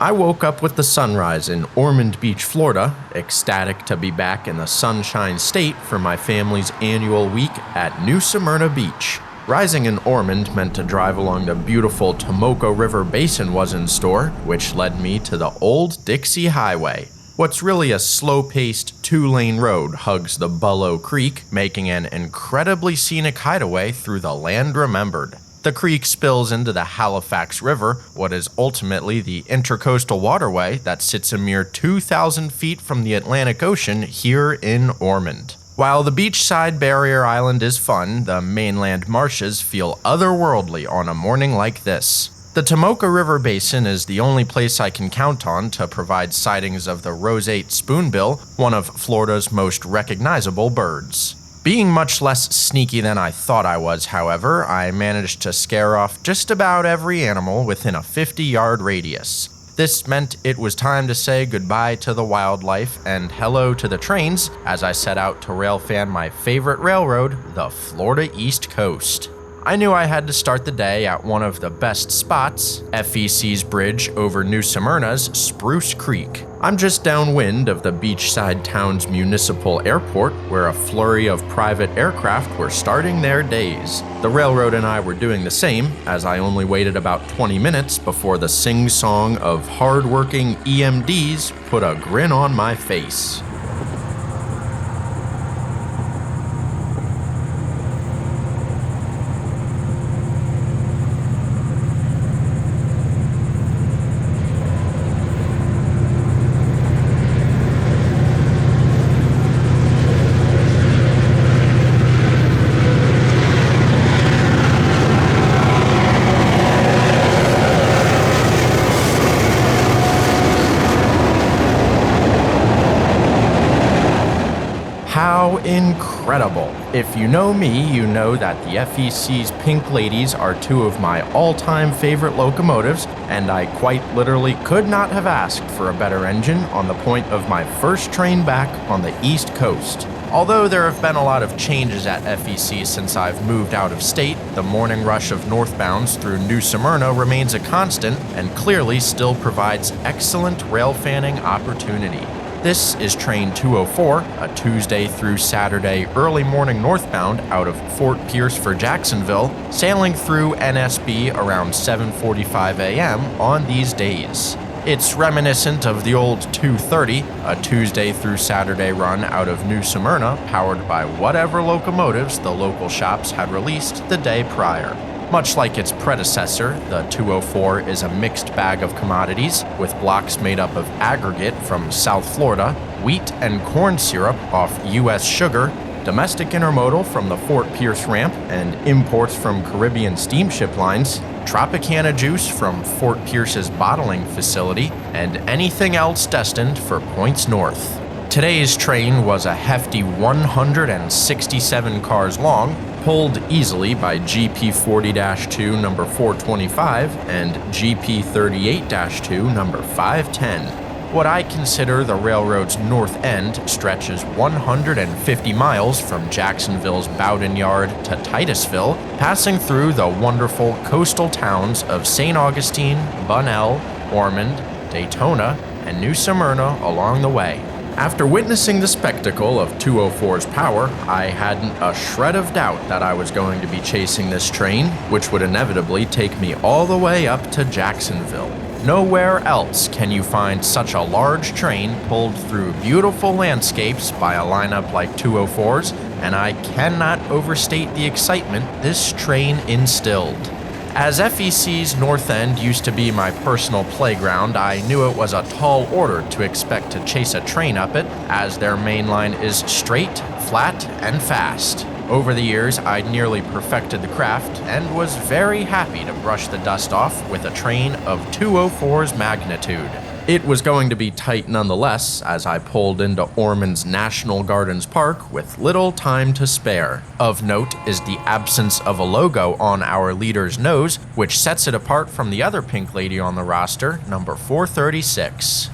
I woke up with the sunrise in Ormond Beach, Florida, ecstatic to be back in the Sunshine State for my family's annual week at New Smyrna Beach. Rising in Ormond meant to drive along the beautiful Tomoko River Basin was in store, which led me to the Old Dixie Highway. What's really a slow-paced, two-lane road hugs the Bullow Creek, making an incredibly scenic hideaway through the land remembered. The creek spills into the Halifax River, what is ultimately the intercoastal waterway that sits a mere 2,000 feet from the Atlantic Ocean here in Ormond. While the beachside barrier island is fun, the mainland marshes feel otherworldly on a morning like this. The Tomoko River Basin is the only place I can count on to provide sightings of the roseate spoonbill, one of Florida's most recognizable birds. Being much less sneaky than I thought I was, however, I managed to scare off just about every animal within a 50-yard radius. This meant it was time to say goodbye to the wildlife and hello to the trains as I set out to railfan my favorite railroad, the Florida East Coast. I knew I had to start the day at one of the best spots, FEC's bridge over New Smyrna's Spruce Creek. I'm just downwind of the beachside town's municipal airport, where a flurry of private aircraft were starting their days. The railroad and I were doing the same, as I only waited about 20 minutes before the sing-song of hard-working EMDs put a grin on my face. How incredible! If you know me, you know that the FEC's Pink Ladies are two of my all-time favorite locomotives, and I quite literally could not have asked for a better engine on the point of my first train back on the East Coast. Although there have been a lot of changes at FEC since I've moved out of state, the morning rush of northbounds through New Smyrna remains a constant and clearly still provides excellent rail fanning opportunity. This is Train 204, a Tuesday through Saturday early morning northbound out of Fort Pierce for Jacksonville, sailing through NSB around 7:45 a.m. on these days. It's reminiscent of the old 230, a Tuesday through Saturday run out of New Smyrna powered by whatever locomotives the local shops had released the day prior. Much like its predecessor, the 204 is a mixed bag of commodities, with blocks made up of aggregate from South Florida, wheat and corn syrup off U.S. sugar, domestic intermodal from the Fort Pierce ramp, and imports from Caribbean steamship lines, Tropicana juice from Fort Pierce's bottling facility, and anything else destined for points north. Today's train was a hefty 167 cars long, pulled easily by GP40-2 number 425 and GP38-2 number 510. What I consider the railroad's north end stretches 150 miles from Jacksonville's Bowden Yard to Titusville, passing through the wonderful coastal towns of St. Augustine, Bunnell, Ormond, Daytona, and New Smyrna along the way. After witnessing the spectacle of 204's power, I hadn't a shred of doubt that I was going to be chasing this train, which would inevitably take me all the way up to Jacksonville. Nowhere else can you find such a large train pulled through beautiful landscapes by a lineup like 204's, and I cannot overstate the excitement this train instilled. As FEC's north end used to be my personal playground, I knew it was a tall order to expect to chase a train up it, as their main line is straight, flat, and fast. Over the years, I'd nearly perfected the craft and was very happy to brush the dust off with a train of 204's magnitude. It was going to be tight nonetheless as I pulled into Ormond's National Gardens Park with little time to spare. Of note is the absence of a logo on our leader's nose, which sets it apart from the other Pink Lady on the roster, number 436.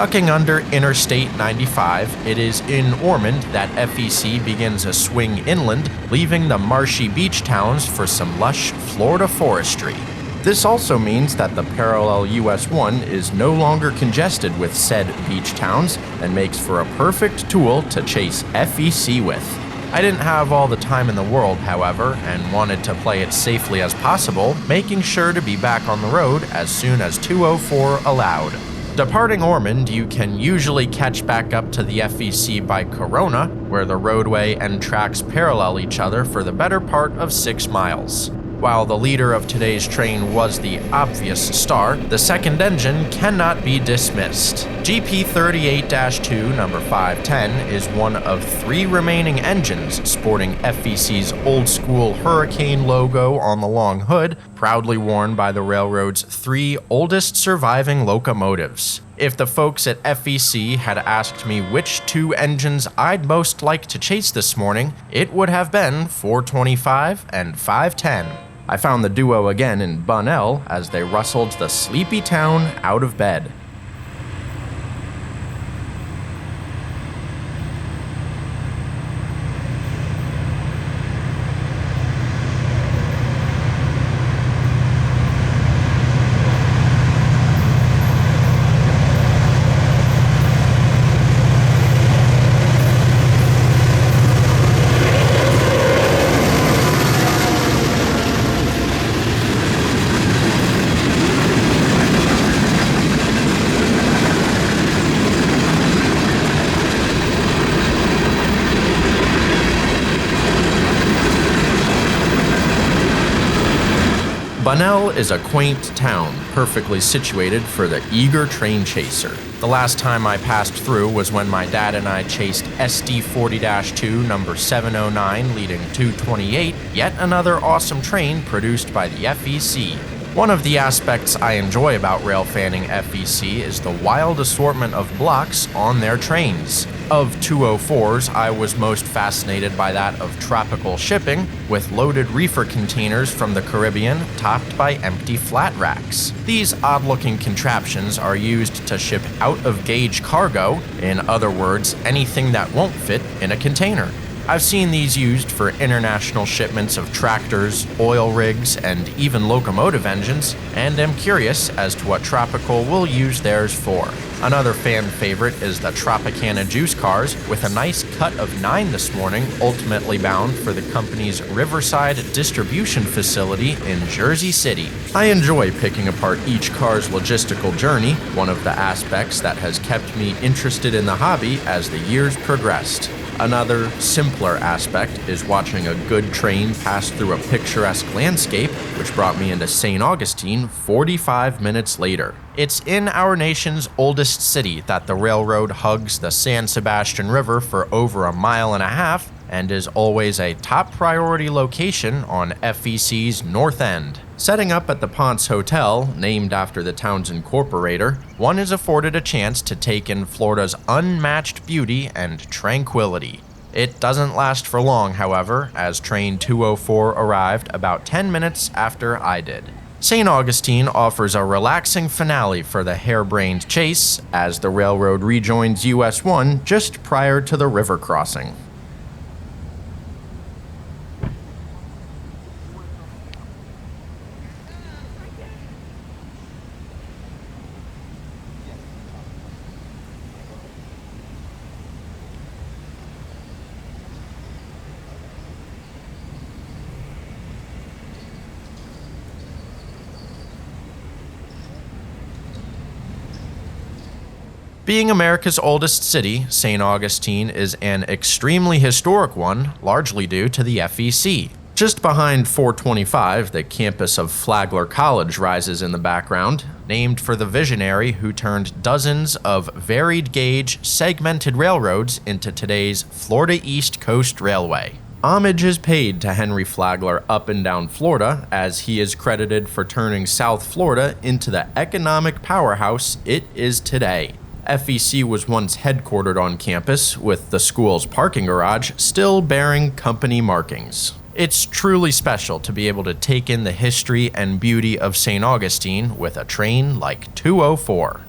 Ducking under Interstate 95, it is in Ormond that FEC begins a swing inland, leaving the marshy beach towns for some lush Florida forestry. This also means that the parallel US 1 is no longer congested with said beach towns and makes for a perfect tool to chase FEC with. I didn't have all the time in the world, however, and wanted to play it safely as possible, making sure to be back on the road as soon as 204 allowed. Departing Ormond, you can usually catch back up to the FEC by Corona, where the roadway and tracks parallel each other for the better part of 6 miles. While the leader of today's train was the obvious star, the second engine cannot be dismissed. GP38-2 number 510 is one of 3 remaining engines sporting FEC's old-school Hurricane logo on the long hood, proudly worn by the railroad's 3 oldest surviving locomotives. If the folks at FEC had asked me which 2 engines I'd most like to chase this morning, it would have been 425 and 510. I found the duo again in Bunnell as they rustled the sleepy town out of bed. Bunnell is a quaint town, perfectly situated for the eager train chaser. The last time I passed through was when my dad and I chased SD40-2 number 709 leading 228, yet another awesome train produced by the FEC. One of the aspects I enjoy about railfanning FEC is the wild assortment of blocks on their trains. Of 204s, I was most fascinated by that of tropical shipping, with loaded reefer containers from the Caribbean topped by empty flat racks. These odd-looking contraptions are used to ship out-of-gauge cargo, in other words, anything that won't fit in a container. I've seen these used for international shipments of tractors, oil rigs, and even locomotive engines, and am curious as to what Tropical will use theirs for. Another fan favorite is the Tropicana juice cars, with a nice cut of 9 this morning, ultimately bound for the company's Riverside distribution facility in Jersey City. I enjoy picking apart each car's logistical journey, one of the aspects that has kept me interested in the hobby as the years progressed. Another, simpler aspect is watching a good train pass through a picturesque landscape, which brought me into St. Augustine 45 minutes later. It's in our nation's oldest city that the railroad hugs the San Sebastian River for over 1.5 miles and is always a top priority location on FEC's North End. Setting up at the Ponce Hotel, named after the town's incorporator, one is afforded a chance to take in Florida's unmatched beauty and tranquility. It doesn't last for long, however, as train 204 arrived about 10 minutes after I did. St. Augustine offers a relaxing finale for the harebrained chase as the railroad rejoins US 1 just prior to the river crossing. Being America's oldest city, St. Augustine is an extremely historic one, largely due to the FEC. Just behind 425, the campus of Flagler College rises in the background, named for the visionary who turned dozens of varied gauge, segmented railroads into today's Florida East Coast Railway. Homage is paid to Henry Flagler up and down Florida, as he is credited for turning South Florida into the economic powerhouse it is today. FEC was once headquartered on campus, with the school's parking garage still bearing company markings. It's truly special to be able to take in the history and beauty of St. Augustine with a train like 204.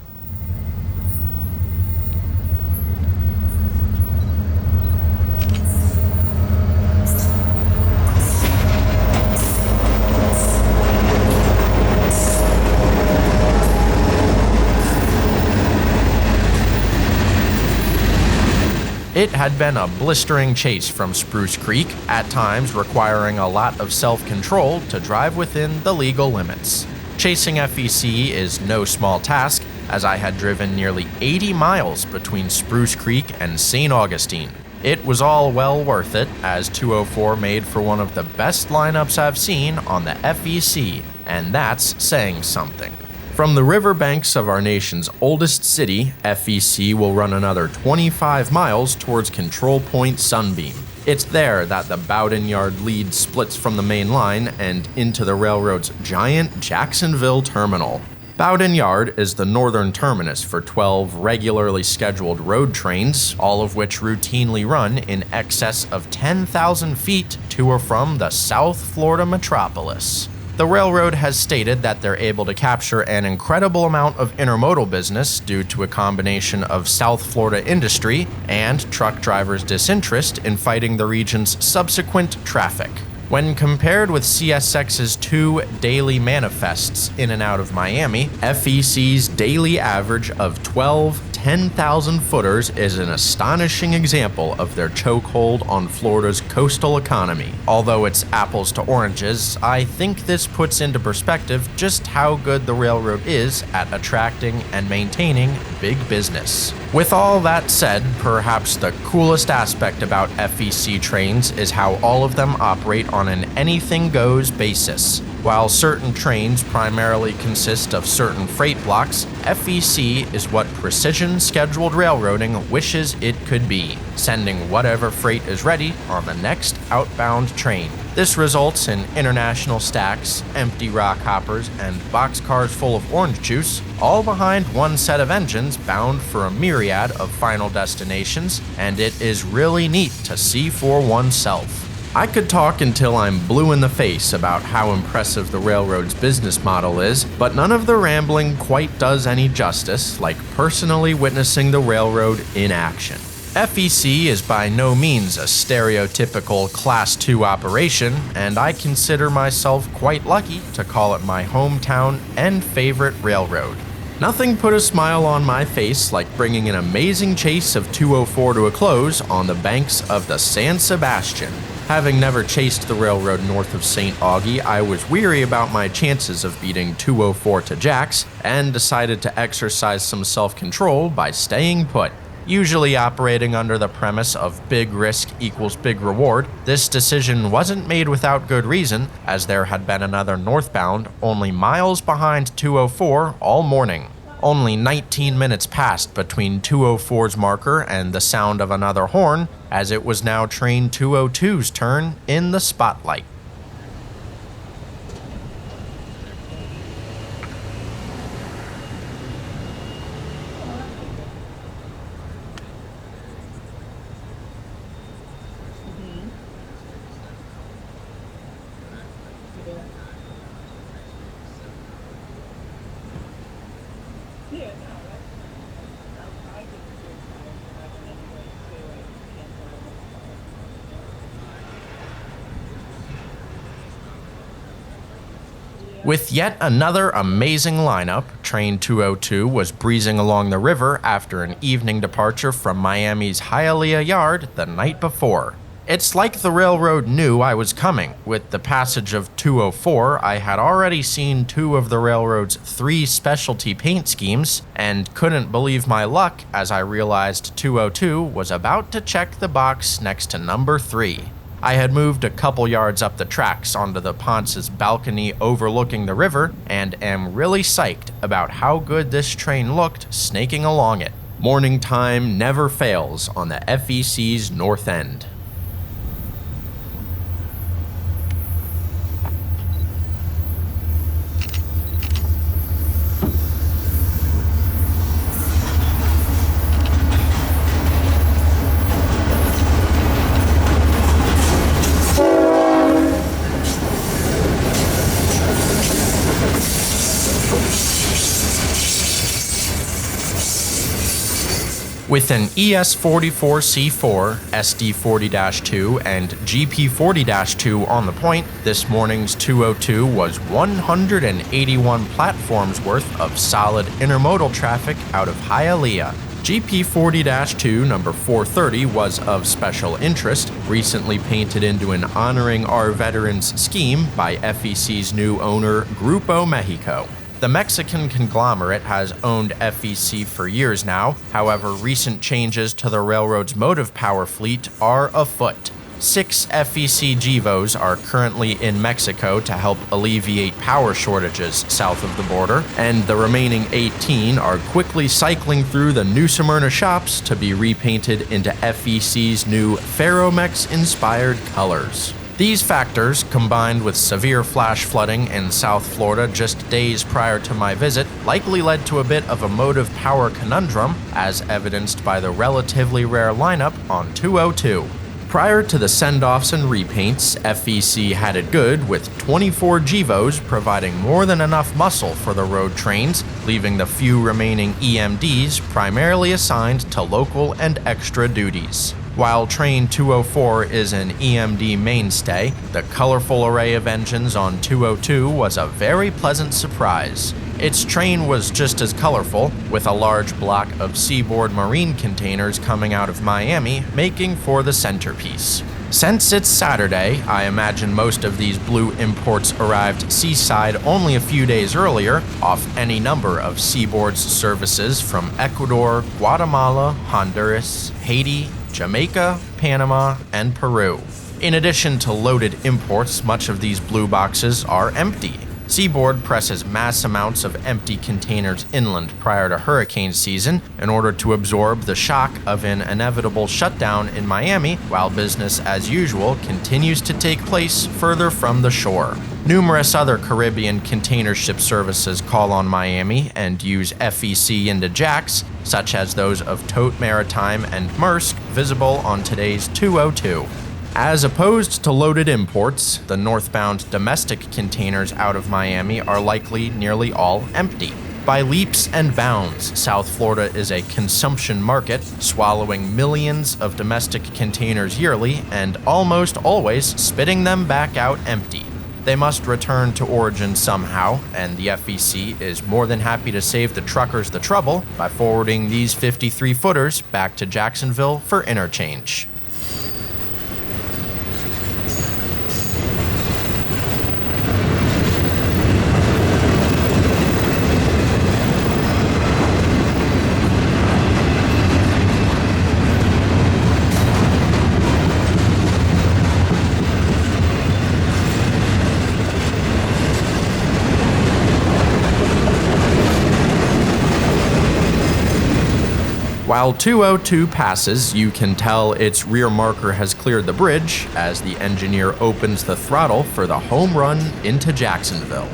It had been a blistering chase from Spruce Creek, at times requiring a lot of self-control to drive within the legal limits. Chasing FEC is no small task, as I had driven nearly 80 miles between Spruce Creek and St. Augustine. It was all well worth it, as 204 made for one of the best lineups I've seen on the FEC, and that's saying something. From the riverbanks of our nation's oldest city, FEC will run another 25 miles towards Control Point Sunbeam. It's there that the Bowden Yard lead splits from the main line and into the railroad's giant Jacksonville terminal. Bowden Yard is the northern terminus for 12 regularly scheduled road trains, all of which routinely run in excess of 10,000 feet to or from the South Florida metropolis. The railroad has stated that they're able to capture an incredible amount of intermodal business due to a combination of South Florida industry and truck drivers' disinterest in fighting the region's subsequent traffic. When compared with CSX's 2 daily manifests in and out of Miami, FEC's daily average of 12 10,000-footers is an astonishing example of their chokehold on Florida's coastal economy. Although it's apples to oranges, I think this puts into perspective just how good the railroad is at attracting and maintaining big business. With all that said, perhaps the coolest aspect about FEC trains is how all of them operate on an anything-goes basis. While certain trains primarily consist of certain freight blocks, FEC is what precision scheduled railroading wishes it could be, sending whatever freight is ready on the next outbound train. This results in international stacks, empty rock hoppers, and boxcars full of orange juice, all behind one set of engines bound for a myriad of final destinations, and it is really neat to see for oneself. I could talk until I'm blue in the face about how impressive the railroad's business model is, but none of the rambling quite does any justice like personally witnessing the railroad in action. FEC is by no means a stereotypical Class II operation, and I consider myself quite lucky to call it my hometown and favorite railroad. Nothing put a smile on my face like bringing an amazing chase of 204 to a close on the banks of the San Sebastian. Having never chased the railroad north of St. Augie, I was weary about my chances of beating 204 to Jax and decided to exercise some self-control by staying put. Usually operating under the premise of big risk equals big reward, this decision wasn't made without good reason, as there had been another northbound only miles behind 204 all morning. Only 19 minutes passed between 204's marker and the sound of another horn, as it was now train 202's turn in the spotlight. With yet another amazing lineup, Train 202 was breezing along the river after an evening departure from Miami's Hialeah Yard the night before. It's like the railroad knew I was coming. With the passage of 204, I had already seen 2 of the railroad's 3 specialty paint schemes, and couldn't believe my luck as I realized 202 was about to check the box next to number 3. I had moved a couple yards up the tracks onto the Ponce's balcony overlooking the river, and am really psyched about how good this train looked snaking along it. Morning time never fails on the FEC's north end. With an ES44C4, SD40-2, and GP40-2 on the point, this morning's 202 was 181 platforms worth of solid intermodal traffic out of Hialeah. GP40-2 number 430 was of special interest, recently painted into an Honoring Our Veterans scheme by FEC's new owner, Grupo Mexico. The Mexican conglomerate has owned FEC for years now. However, recent changes to the railroad's motive power fleet are afoot. 6 FEC GEVOs are currently in Mexico to help alleviate power shortages south of the border, and the remaining 18 are quickly cycling through the New Smyrna shops to be repainted into FEC's new Ferromex-inspired colors. These factors, combined with severe flash flooding in South Florida just days prior to my visit, likely led to a bit of a motive power conundrum, as evidenced by the relatively rare lineup on 202. Prior to the send-offs and repaints, FEC had it good with 24 GEVOs providing more than enough muscle for the road trains, leaving the few remaining EMDs primarily assigned to local and extra duties. While Train 204 is an EMD mainstay, the colorful array of engines on 202 was a very pleasant surprise. Its train was just as colorful, with a large block of Seaboard marine containers coming out of Miami, making for the centerpiece. Since it's Saturday, I imagine most of these blue imports arrived seaside only a few days earlier, off any number of Seaboard's services from Ecuador, Guatemala, Honduras, Haiti, Jamaica, Panama, and Peru. In addition to loaded imports, much of these blue boxes are empty. Seaboard presses mass amounts of empty containers inland prior to hurricane season in order to absorb the shock of an inevitable shutdown in Miami, while business as usual continues to take place further from the shore. Numerous other Caribbean container ship services call on Miami and use FEC into jacks, such as those of Tote Maritime and Maersk, visible on today's 202. As opposed to loaded imports, the northbound domestic containers out of Miami are likely nearly all empty. By leaps and bounds, South Florida is a consumption market, swallowing millions of domestic containers yearly and almost always spitting them back out empty. They must return to origin somehow, and the FEC is more than happy to save the truckers the trouble by forwarding these 53-footers back to Jacksonville for interchange. While 202 passes, you can tell its rear marker has cleared the bridge as the engineer opens the throttle for the home run into Jacksonville.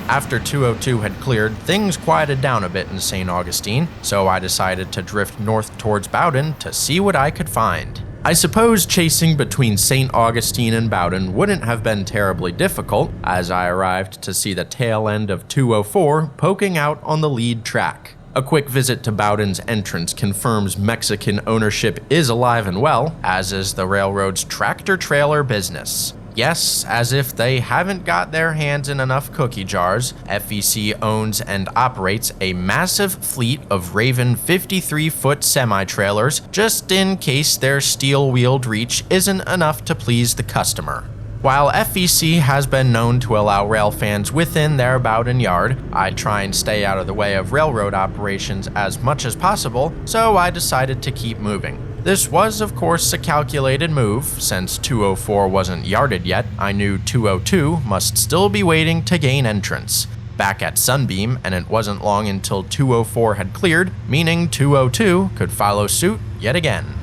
After 202 had cleared, things quieted down a bit in St. Augustine, so I decided to drift north towards Bowdoin to see what I could find. I suppose chasing between St. Augustine and Bowdoin wouldn't have been terribly difficult, as I arrived to see the tail end of 204 poking out on the lead track. A quick visit to Bowdoin's entrance confirms Mexican ownership is alive and well, as is the railroad's tractor-trailer business. Yes, as if they haven't got their hands in enough cookie jars, FEC owns and operates a massive fleet of Raven 53-foot semi-trailers just in case their steel-wheeled reach isn't enough to please the customer. While FEC has been known to allow rail fans within their Bowdoin yard, I try and stay out of the way of railroad operations as much as possible, so I decided to keep moving. This was, of course, a calculated move. Since 204 wasn't yarded yet, I knew 202 must still be waiting to gain entrance. Back at Sunbeam, and it wasn't long until 204 had cleared, meaning 202 could follow suit yet again.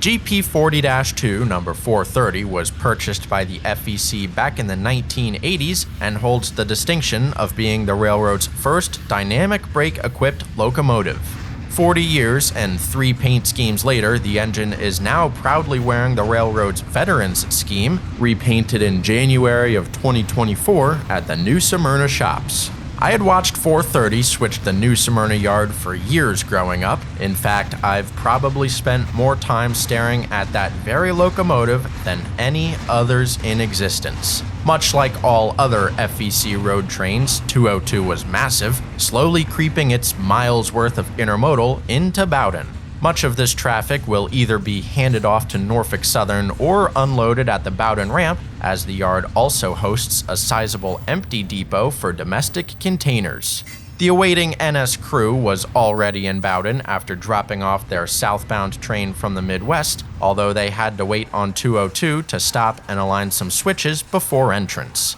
GP40-2 number 430 was purchased by the FEC back in the 1980s and holds the distinction of being the railroad's first dynamic brake-equipped locomotive. 40 years and 3 paint schemes later, the engine is now proudly wearing the railroad's Veterans scheme, repainted in January of 2024 at the New Smyrna shops. I had watched 430 switch the New Smyrna yard for years growing up. In fact, I've probably spent more time staring at that very locomotive than any others in existence. Much like all other FEC road trains, 202 was massive, slowly creeping its miles worth of intermodal into Bowden. Much of this traffic will either be handed off to Norfolk Southern or unloaded at the Bowden ramp, as the yard also hosts a sizable empty depot for domestic containers. The awaiting NS crew was already in Bowden after dropping off their southbound train from the Midwest, although they had to wait on 202 to stop and align some switches before entrance.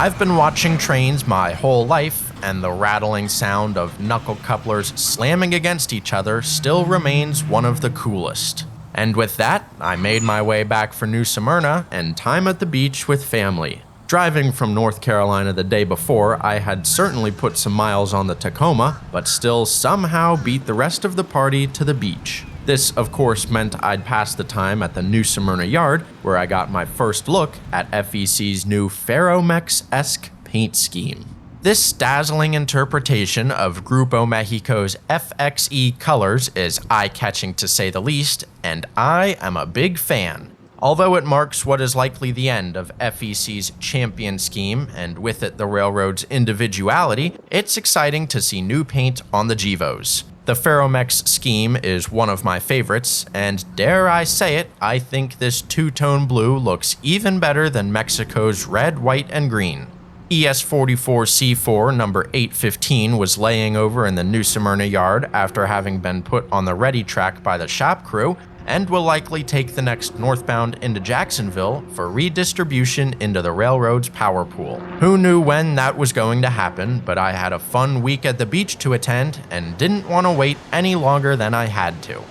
I've been watching trains my whole life, and the rattling sound of knuckle couplers slamming against each other still remains one of the coolest. And with that, I made my way back for New Smyrna and time at the beach with family. Driving from North Carolina the day before, I had certainly put some miles on the Tacoma, but still somehow beat the rest of the party to the beach. This, of course, meant I'd pass the time at the New Smyrna yard, where I got my first look at FEC's new Ferromex-esque paint scheme. This dazzling interpretation of Grupo Mexico's FXE colors is eye-catching to say the least, and I am a big fan. Although it marks what is likely the end of FEC's champion scheme, and with it the railroad's individuality, it's exciting to see new paint on the Gevos. The Ferromex scheme is one of my favorites, and dare I say it, I think this two-tone blue looks even better than Mexico's red, white, and green. ES44C4 number 815 was laying over in the New Smyrna yard after having been put on the ready track by the shop crew, and will likely take the next northbound into Jacksonville for redistribution into the railroad's power pool. Who knew when that was going to happen, but I had a fun week at the beach to attend and didn't want to wait any longer than I had to.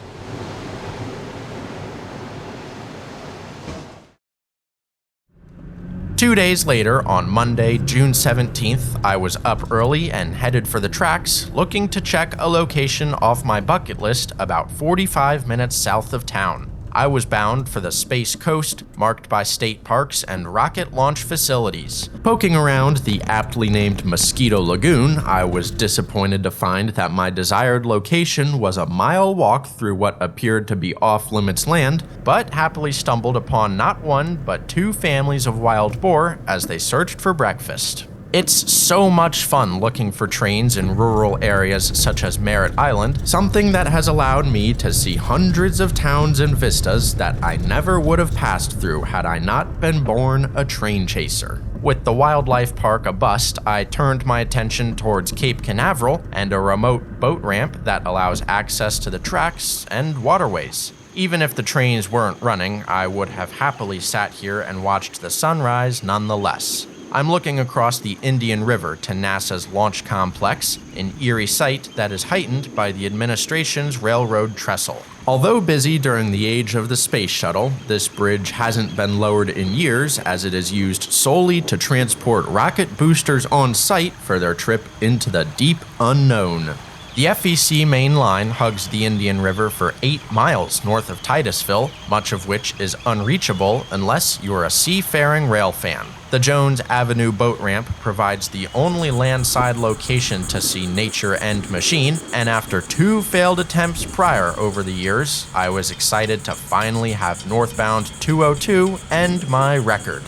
Two days later, on Monday, June 17th, I was up early and headed for the tracks, looking to check a location off my bucket list about 45 minutes south of town. I was bound for the Space Coast, marked by state parks and rocket launch facilities. Poking around the aptly named Mosquito Lagoon, I was disappointed to find that my desired location was a mile walk through what appeared to be off-limits land, but happily stumbled upon not one, but 2 families of wild boar as they searched for breakfast. It's so much fun looking for trains in rural areas such as Merritt Island, something that has allowed me to see hundreds of towns and vistas that I never would have passed through had I not been born a train chaser. With the wildlife park a bust, I turned my attention towards Cape Canaveral and a remote boat ramp that allows access to the tracks and waterways. Even if the trains weren't running, I would have happily sat here and watched the sunrise nonetheless. I'm looking across the Indian River to NASA's launch complex, an eerie sight that is heightened by the administration's railroad trestle. Although busy during the age of the space shuttle, this bridge hasn't been lowered in years, as it is used solely to transport rocket boosters on site for their trip into the deep unknown. The FEC main line hugs the Indian River for 8 miles north of Titusville, much of which is unreachable unless you're a seafaring rail fan. The Jones Avenue boat ramp provides the only landside location to see nature and machine, and after 2 failed attempts prior over the years, I was excited to finally have northbound 202 end my record.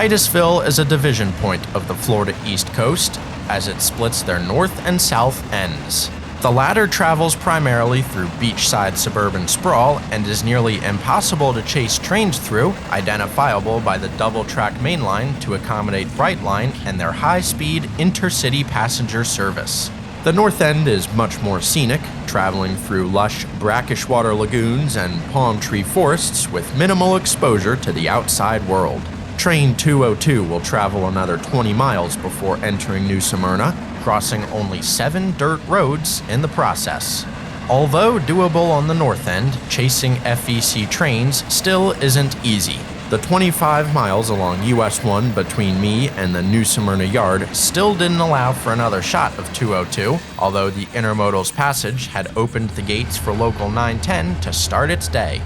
Titusville is a division point of the Florida East Coast, as it splits their north and south ends. The latter travels primarily through beachside suburban sprawl and is nearly impossible to chase trains through, identifiable by the double-track main line to accommodate Brightline and their high-speed intercity passenger service. The north end is much more scenic, traveling through lush, brackish water lagoons and palm tree forests with minimal exposure to the outside world. Train 202 will travel another 20 miles before entering New Smyrna, crossing only 7 dirt roads in the process. Although doable on the north end, chasing FEC trains still isn't easy. The 25 miles along US 1 between me and the New Smyrna yard still didn't allow for another shot of 202, although the Intermodal's passage had opened the gates for Local 910 to start its day.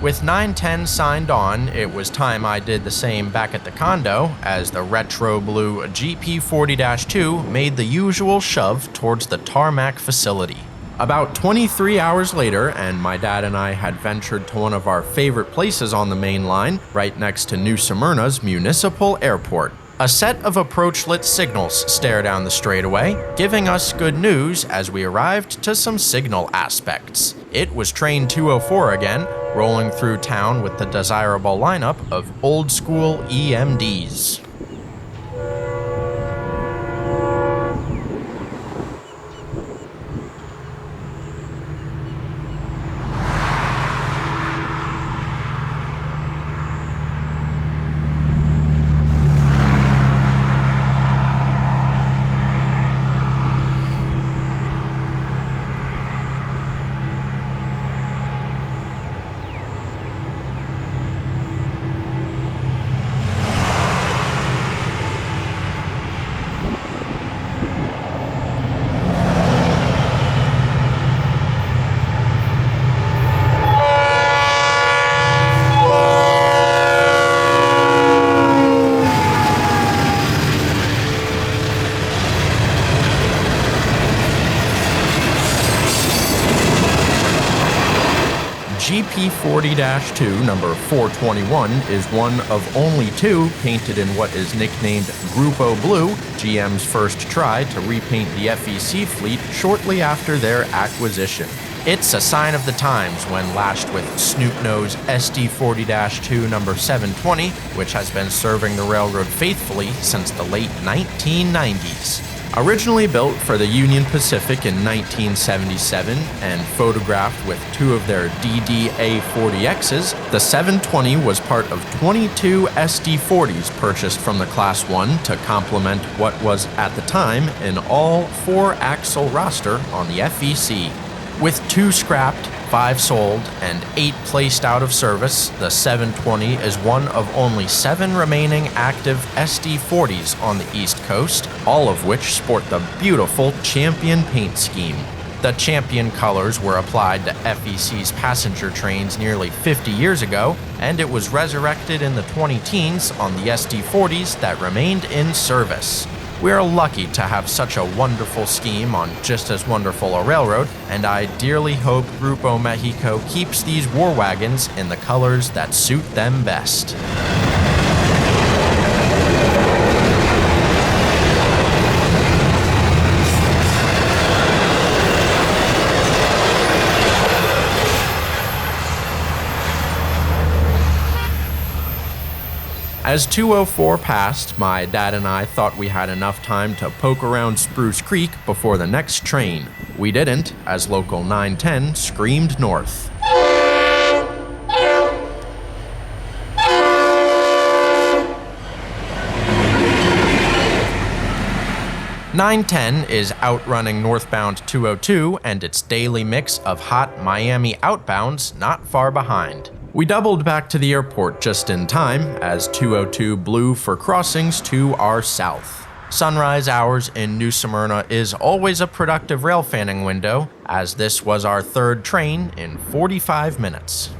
With 910 signed on, it was time I did the same back at the condo, as the retro blue GP40-2 made the usual shove towards the tarmac facility. About 23 hours later, and my dad and I had ventured to one of our favorite places on the main line, right next to New Smyrna's municipal airport. A set of approach-lit signals stare down the straightaway, giving us good news as we arrived to some signal aspects. It was Train 204 again, rolling through town with the desirable lineup of old-school EMDs. GP40-2 number 421 is one of only 2 painted in what is nicknamed Grupo Blue, GM's first try to repaint the FEC fleet shortly after their acquisition. It's a sign of the times when lashed with Snoop-Nose SD40-2 number 720, which has been serving the railroad faithfully since the late 1990s. Originally built for the Union Pacific in 1977 and photographed with 2 of their DDA-40Xs, the 720 was part of 22 SD-40s purchased from the Class 1 to complement what was at the time an all 4-axle roster on the FEC. With 2 scrapped, 5 sold, and 8 placed out of service, the 720 is one of only 7 remaining active SD-40s on the East Coast, all of which sport the beautiful Champion paint scheme. The Champion colors were applied to FEC's passenger trains nearly 50 years ago, and it was resurrected in the 20-teens on the SD-40s that remained in service. We're lucky to have such a wonderful scheme on just as wonderful a railroad, and I dearly hope Grupo Mexico keeps these war wagons in the colors that suit them best. As 204 passed, my dad and I thought we had enough time to poke around Spruce Creek before the next train. We didn't, as Local 910 screamed north. "910 is outrunning northbound 202 and its daily mix of hot Miami outbounds not far behind. We doubled back to the airport just in time as 202 blew for crossings to our south. Sunrise hours in New Smyrna is always a productive rail fanning window, as this was our 3rd train in 45 minutes.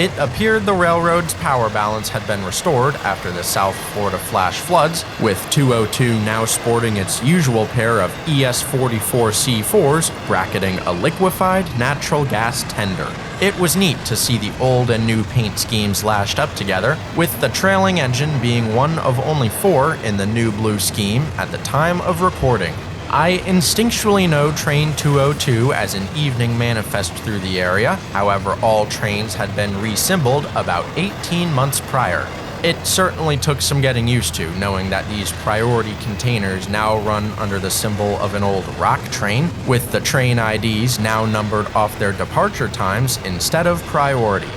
It appeared the railroad's power balance had been restored after the South Florida flash floods, with 202 now sporting its usual pair of ES-44C4s bracketing a liquefied natural gas tender. It was neat to see the old and new paint schemes lashed up together, with the trailing engine being one of only 4 in the new blue scheme at the time of recording. I instinctually know Train 202 as an evening manifest through the area, however all trains had been re-symboled about 18 months prior. It certainly took some getting used to, knowing that these priority containers now run under the symbol of an old rock train, with the train IDs now numbered off their departure times instead of priority.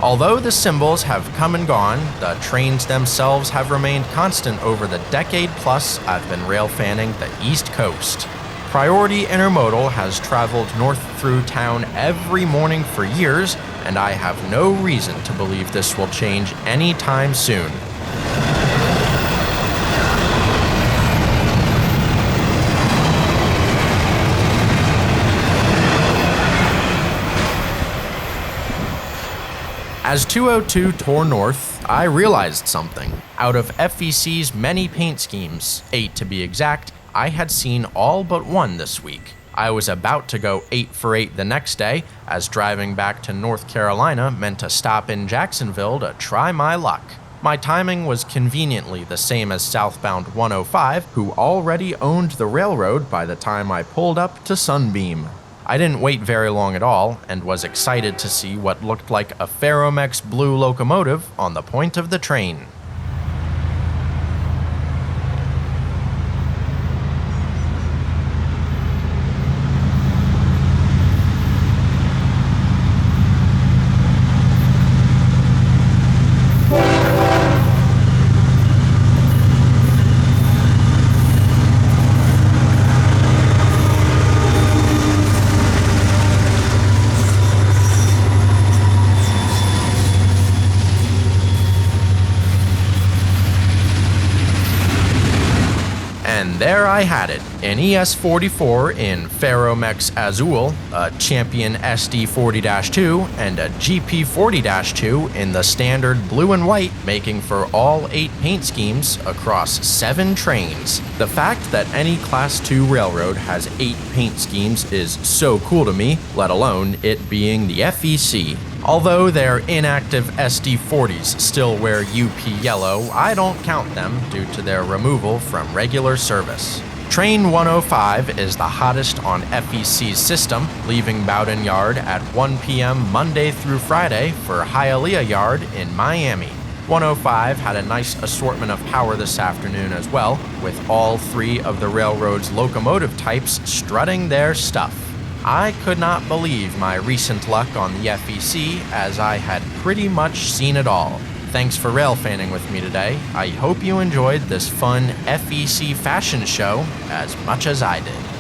Although the symbols have come and gone, the trains themselves have remained constant over the decade plus I've been railfanning the East Coast. Priority Intermodal has traveled north through town every morning for years, and I have no reason to believe this will change anytime soon. As 202 tore north, I realized something. Out of FEC's many paint schemes, 8 to be exact, I had seen all but one this week. I was about to go 8 for 8 the next day, as driving back to North Carolina meant a stop in Jacksonville to try my luck. My timing was conveniently the same as southbound 105, who already owned the railroad by the time I pulled up to Sunbeam. I didn't wait very long at all, and was excited to see what looked like a Ferromex blue locomotive on the point of the train. And there I had it, an ES-44 in Ferromex Azul, a Champion SD-40-2, and a GP-40-2 in the standard blue and white, making for all 8 paint schemes across 7 trains. The fact that any Class 2 railroad has 8 paint schemes is so cool to me, let alone it being the FEC. Although their inactive SD-40s still wear UP yellow, I don't count them due to their removal from regular service. Train 105 is the hottest on FEC's system, leaving Bowdoin Yard at 1 p.m. Monday through Friday for Hialeah Yard in Miami. 105 had a nice assortment of power this afternoon as well, with all 3 of the railroad's locomotive types strutting their stuff. I could not believe my recent luck on the FEC, as I had pretty much seen it all. Thanks for railfanning with me today. I hope you enjoyed this fun FEC fashion show as much as I did.